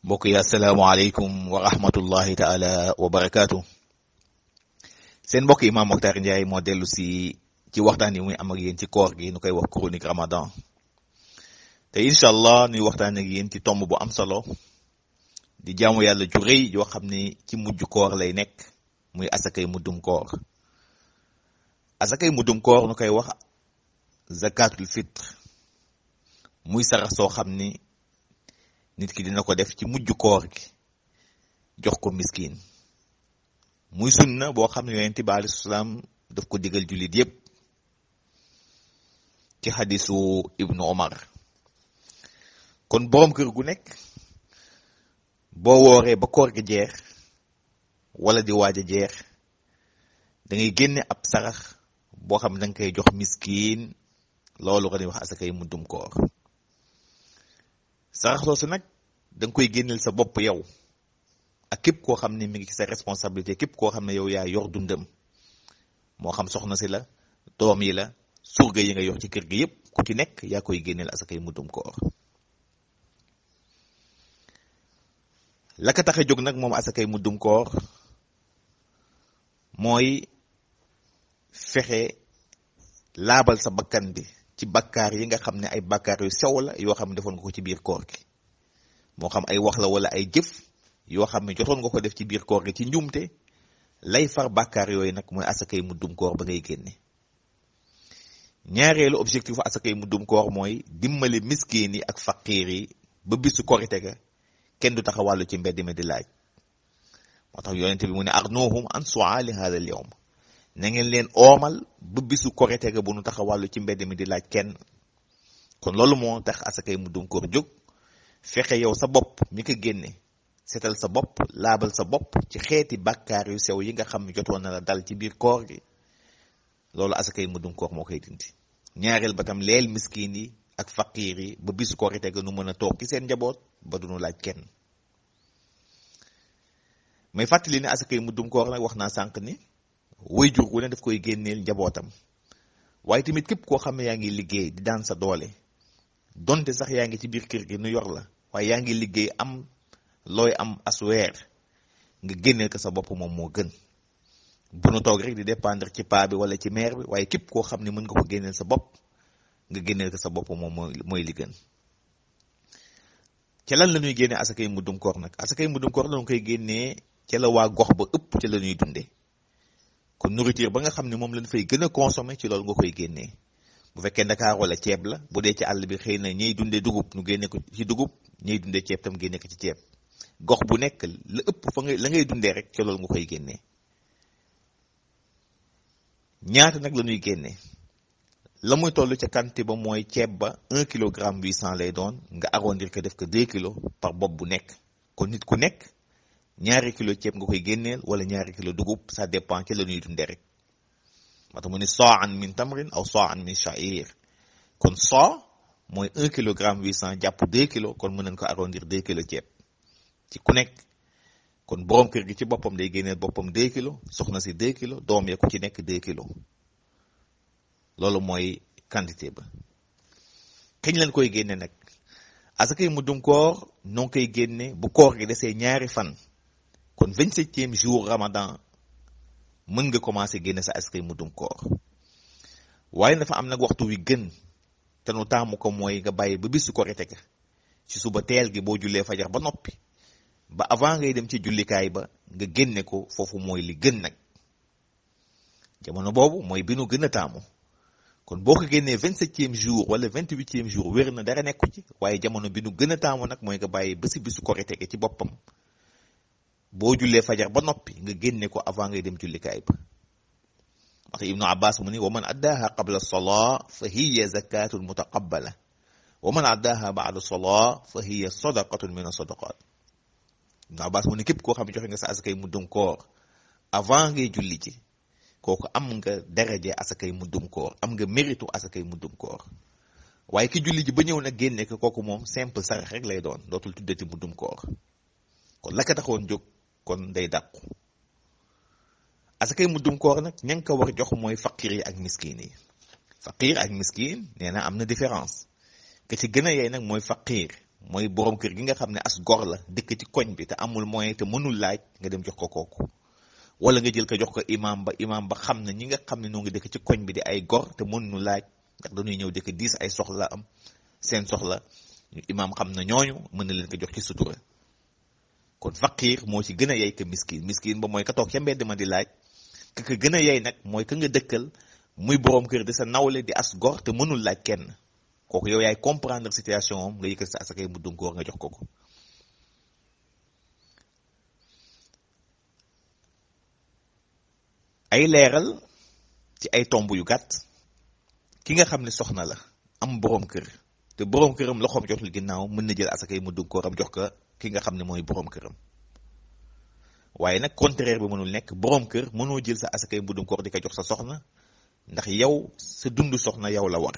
mbokk yi asalaamaaleykum wa rahmatullahi taala wa barakaatu. seen mbokk Imam Mokhtar Ndiaye moo dellu si ci waxtaan yi muy am ak yéen ci koor gi nu koy wax chronique Ramadan te incha allah nuy waxtaan ak yéen ci tomb bu am solo di jaamu yàlla ju rëy yoo xam ni ci mujj koor lay nekk muy asakay muddum koor. asakay muddum koor nu koy wax zakatul fitre muy sarax soo xam ni nit ki dina ko def ci mujj koor gi jox ko miskin muy sunna boo xam ne yonent bi alayhi salaam daf ko digal jullit yépp ci xadisu ibnu omar. kon boroom kër gu nekk boo wooree ba koor gi jeex wala di waaj a jeex da ngay génne ab sarax boo xam ne da nga koy jox miskin. loolu ko ñuy wax asakay muddum koor. sarax soosu nag da nga koy génneel sa bopp yow ak képp koo xam ne mi ngi ci sa responsabilité, képp koo xam ne yow yaa yor dundam, moo xam soxna si la, doom yi la, surga yi nga yor ci kër gi yépp, ku ci nekk yaa koy génneel asakay muddum koor. la ko tax a jóg nag moom asakay muddum koor mooy fexe laabal sa bakkan bi ci bakkaar yi nga xam ne ay bakkaar yu sew la yoo xam ne defoon nga ko ci biir koor gi, moo xam ay wax la wala ay jëf yoo xam ne jotoon nga ko def ci biir koor gi ci njuumte. lay far bakkaar yooyu nag mooy asakay muddum koor ba ngay génne. ñaareelu objectif asakay muddum koor mooy dimbali miskin yi ak faqiir yi ba bisu korite ga kenn du taxawàllu ci mbedd mi di laaj. moo tax yonente bi mu ne arnuhum an suali hada al yawm, na ngeen leen oomal ba bisu korite ga bu nu taxawàllu ci mbedd mi di laaj kenn. kon loolu moo tax asakay muddum koor jóg, fexe yow sa bopp mi ko génne setal sa bopp, laabal sa bopp ci xeeti bàkkaar yu sew yi nga xam ne jotoon na la dal ci biir koor gi. loolu asakay muddum koor moo koy dindi. ñaareel ba tam leel miskin yi ak faqiir yi ba bisu korite ga nu mën a toog ci seen njaboot ba du nu laaj kenn. may fàttali ne asakay muddum koor nag wax naa sànq ni waajur wu ne daf koy génneel njabootam, waaye tamit képp koo xam ne yaa ngi liggéey di daan sa doole, donte sax yaa ngi ci biir kër gi nu yor la, waaye yaa ngi liggéey am looy am as weer, nga génneel ko sa bopp moom moo gën. bu nu toog rek di dépendre ci paa bi wala ci mère bi, waaye képp koo xam ne mën nga ko génneel sa bopp nga génneel ko sa bopp moom mooy li gën. ca lan la ñuy génnee asakay muddum koor nag? asakay muddum koor la ñu koy génnee ca la waa gox ba ëpp ca la ñuy dundee. kon nourriture ba nga xam ne moom lañ fay gën a consommer ci loolu nga koy génnee. bu fekkee Dakar wala ceeb la, bu dee ci àll bi xëy na ñiy dundee dugub ñu génne ko ci dugub, ñiy dundee ceeb tam génne ko ci ceeb. gox bu nekk la ëpp fa la ngay dundee rek ca loolu nga koy génnee. ñaata nag la ñuy génnee? la muy toll ca quantité ba mooy ceeb ba 1 kilogramme 800 lay doon, nga arrondir ko def ko 2 kilos par bopp bu nekk. kon nit ku nekk ñaari kilo ceeb nga koy génneel wala ñaari kilo dugub, ça dépend ci la ñuy dundee rek. moo tax mu ne sa'an min tamrin aw sa'an min sha'ir. kon sa mooy 1 kilogramme 800 jàpp 2 kilos, kon mën nañ ko arrondir 2 kilos ceeb ci ku nekk. kon borom kër gi ci boppam day génneel boppam 2 kilos, soxna si 2 kilos, doom ya ku ci nekk 2 kilos. loolu mooy quantité ba. kañ lañ koy génne nag? asakay muddum koor noo koy génne bu koor gi desee ñaari fan. kon 27e jour Ramadan mën nga commencé génne sa asakay muddum koor. waaye dafa am nag waxtu wi gën te nu taamu ko mooy nga bàyyi ba bisu korite ga ci suba teel gi boo jullee fajar ba noppi, ba avant ngay dem ci jullikaay ba nga génne ko. foofu mooy li gën nag. jamono boobu mooy bi nu gën a taamu. kon boo ko génnee 27e jour wala 28e jour wér na, dara nekku ci. waaye jamono bi nu gën a taamu nag mooy nga bàyyi ba si bisu korite ga ci boppam, boo jullee fajar ba noppi nga génne ko avant ngay dem jullikaay ba. wax Ibnu Abbas mu ni wa man addaaha qabla salaa fa hiya zakatun mutaqabbala wa man addaaha ba'da salaa fa hiya sadaqatun min as-sadaqat. Ibnu Abbas mu ni képp koo xam ne joxe nga sa asakay muddum koor avant ngay julli ci, kooku am nga daraje asakay muddum koor, am nga méritu asakay muddum koor. waaye ki julli ji ba ñëw nag génne ko, kooku moom simple sarax rek lay doon, dootul tuddati muddum koor. kon la ka taxoon jóg kon day dàqu. asakay muddum koor nag ña nga ko war jox mooy faqir yi ak miskin yi. faqir ak miskin nee na am na différence. ke ci gën a yey nag mooy faqir, mooy borom kër gi nga xam ne as gor la dëkk ci koñ bi te amul moyen te mënul laaj nga dem jox ko kooku. wala nga jël ko jox ko imam ba xam ne ñi nga xam ne noo ngi dëkk ci koñ bi di ay gor te mënuñu laaj ndax dañuy ñëw dëkk diis ay soxla am seen soxla imam xam na ñooñu mën na leen ko jox ci sutura. kon faqiir moo ci gën a yey ka miskin ba mooy ka toog ca mbedd ma di laaj ka gën a yey nag mooy ka nga dëkkal muy borom kër di sa nawle di as gor te mënul laaj kenn kooku yow yaay comprendre situation am nga yëkkal sa asakay muddum koor nga jox ko ko. ay leeral ci ay tomb yu gàtt ki nga xam ne soxna la am borom kër te borom këram loxoom jotul ginnaaw mën na jël asakay muddum kooram jox ko ki nga xam ne mooy borom këram. waaye nag contraire bi mënul nekk borom kër mënoo jël sa asakay muddum koor di ko jox sa soxna ndax yow sa dund soxna yow la war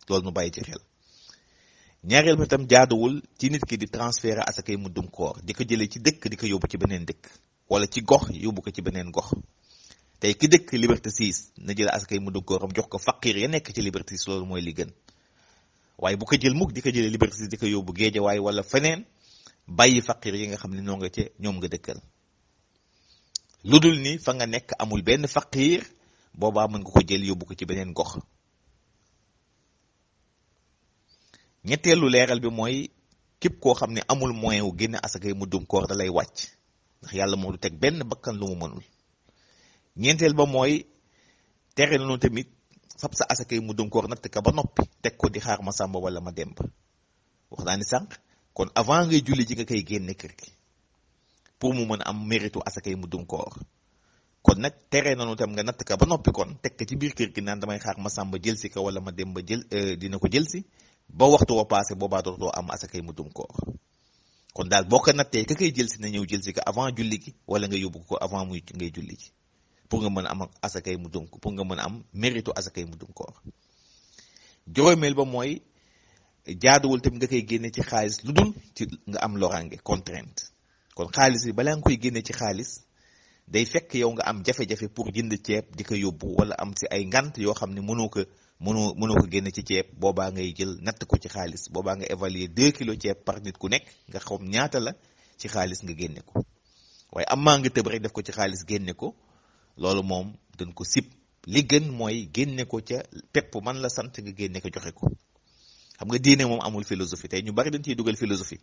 loolu nu bàyyi ci xel. ñaareel bi tam jaaduwul ci nit ki di transférer asakay muddum koor di ko jëlee ci dëkk di ko yóbbu ci beneen dëkk wala ci gox yóbbu ko ci beneen gox. tey ki dëkk Liberté 6 na jël asakay muddum kooram jox ko faqiir ya nekk ci Liberté 6 loolu mooy li gën waaye bu ko jël mukk di ko jëlee Liberté 6 di ko yóbbu Géejawaay wala feneen bàyyi faqiir yi nga xam ne noo nga ci ñoom nga dëkkal. lu dul ni fa nga nekk amul benn faqiir boobaa mën nga ko jël yóbbu ko ci beneen gox. ñetteelu leeral bi mooy képp koo xam ne amul moyen wu génne asakay muddum koor da lay wàcc ndax yàlla moo du teg benn bakkan lu mu mënul. ñeenteel ba mooy tere nañu tamit fab sa asakay muddum koor natt ka ba noppi teg ko di xaar ma sàmba wala ma demba wax naa ni sànq kon avant ngay julli ji nga koy génne kër gi pour mu mën a am méritu asakay muddum koor kon nag tere nañu tam nga natt ka ba noppi kon teg ko ci biir kër gi naan damay xaar ma sàmba jël si ko wala ma demba dina ko jël si ba waxtu wa passé boobaa dootoo am asakay muddum koor. kon daal boo ko nattee ka koy jël si na ñëw jël si ko avant julli gi wala nga yóbbu ko avant muy ngay julli ji pour nga mën a am asakay muddum pour nga mën a am méritu asakay muddum koor. juróomeel ba mooy jaaduwul tamit nga koy génne ci xaalis lu dul ci nga am loraange contrainte kon xaalis bi balaa nga koy génne ci xaalis day fekk yow nga am jafe-jafe pour jënd ceeb di ko yóbbu wala am si ay ngant yoo xam ne mënoo ko génne ci ceeb boobaa ngay jël natt ko ci xaalis boobaa nga évaluer 2 kilos ceeb par nit ku nekk nga xam ñaata la ci xaalis nga génne ko waaye am maa nga tëb rek def ko ci xaalis génne ko loolu moom dañ ko sib li gën mooy génne ko ca pepp man la sant nga génne ko joxe ko. xam nga diine moom amul philosophie tey ñu bari dañ ciy dugal philosophie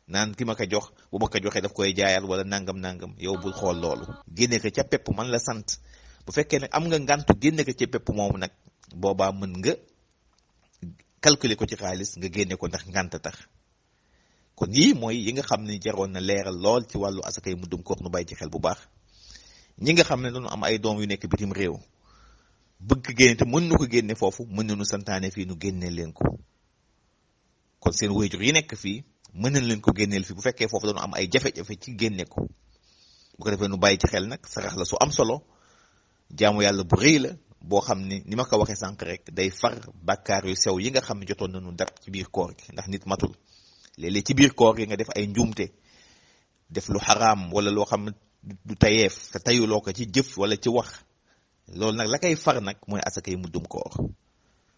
naan ki ma ko jox bu ma ko joxee daf koy jaayal wala nangam yow bul xool loolu génne ko ca pepp man la sant bu fekkee ne am nga ngantu génne ko ca pepp moomu nag boobaa mën nga calculer ko ci xaalis nga génne ko ndax ngant tax. kon yii mooy yi nga xam ne jaroon na leeral lool ci wàllu asakay muddum koor nu bàyyi ci xel bu baax. ñi nga xam ne dañu am ay doom yu nekk bitim réew bëgg génne te mën nu ko génne foofu mën nañu santaane fii nu génne leen ko kon seen waajur yi nekk fii mën nañ leen ko génneel fii bu fekkee foofu dañu am ay jafe-jafe ci génne ko bu ko defee nu bàyyi ci xel nag sarax la su am solo jaamu yàlla bu rëy la boo xam ne ni ma ko waxee sànq rek day far bàkkaar yu sew yi nga xam ne jotoon nañu dab ci biir koor gi ndax nit matul léeg-léeg ci biir koor gi nga def ay njuumte def lu xaraam wala loo xam ne du tayeef te tayuloo ko ci jëf wala ci wax loolu nag la koy far nag mooy asakay muddum koor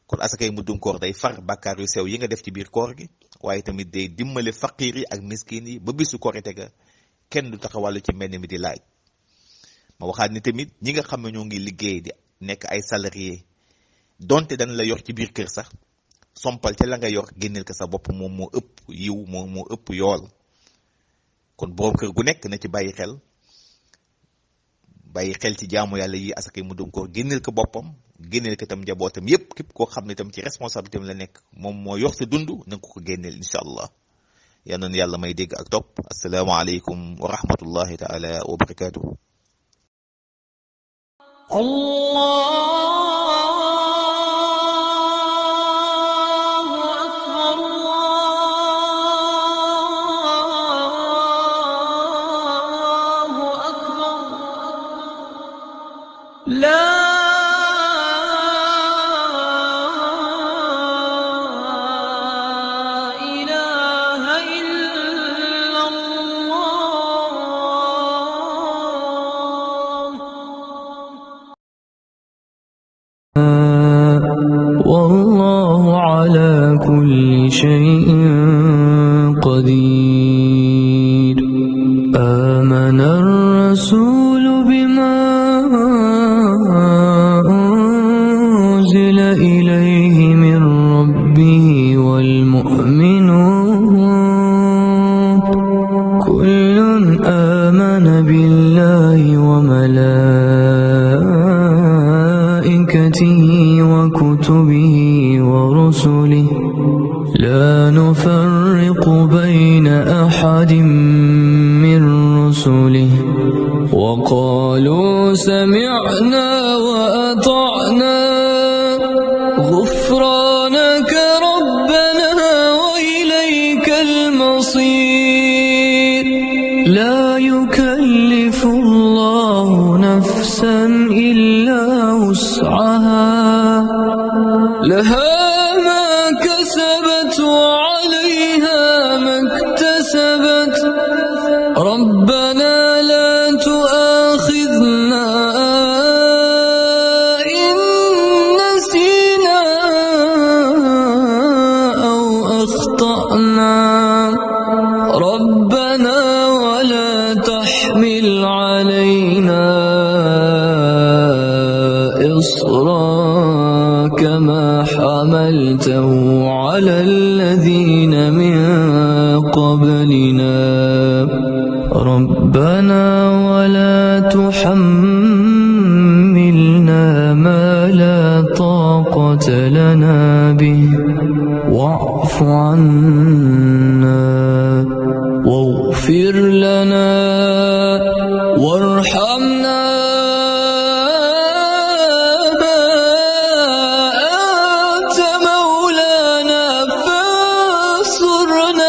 kon asakay muddum koor day far bàkkaar yu sew yi nga def ci biir koor gi waaye tamit day dimbale faqiir yi ak miskin yi ba bisu korite ga kenn du taxawàllu ci mbenn mi di laaj. ma waxaat ni tamit ñi nga xam ne ñoo ngi liggéey di nekk ay salarié donte dañ la yor ci biir kër sax sompal ca la nga yor génneel ko sa bopp moom moo ëpp yiw moom moo ëpp yool. kon borom kër gu nekk na ci bàyyi xel ci jaamu yàlla yi asakay muddum koor génneel ko boppam génneel ko tam njabootam yépp képp koo xam ne tam ci responsabilité am la nekk moom moo yor sa dund na nga ko génneel incha allah. yal na yàlla may dégg ak topp. asalaamaaleykum wa rahmatullahi taala wa barakaatuhu. والله على كل شيء إليه من ربه والمؤمنون كل آمن بالله وملائكته وكتبه ورسله لا نفرق بين أحد من رسله وقالوا سمعنا وأطعنا غفرانك ربنا وإليك المصير لا يكلف الله نفسا إلا وسعها لها ما كسبت وعليها ما اكتسبت ربنا لا تؤاخذنا إن نسينا أو أخطأنا ربنا ولا تحمل علينا إصرا كما حملته على الذين من قبلنا ربنا ولا تحملنا ما لا طاقة لنا به واعف عنا واغفر لنا وارحمنا أنت مولانا فانصرنا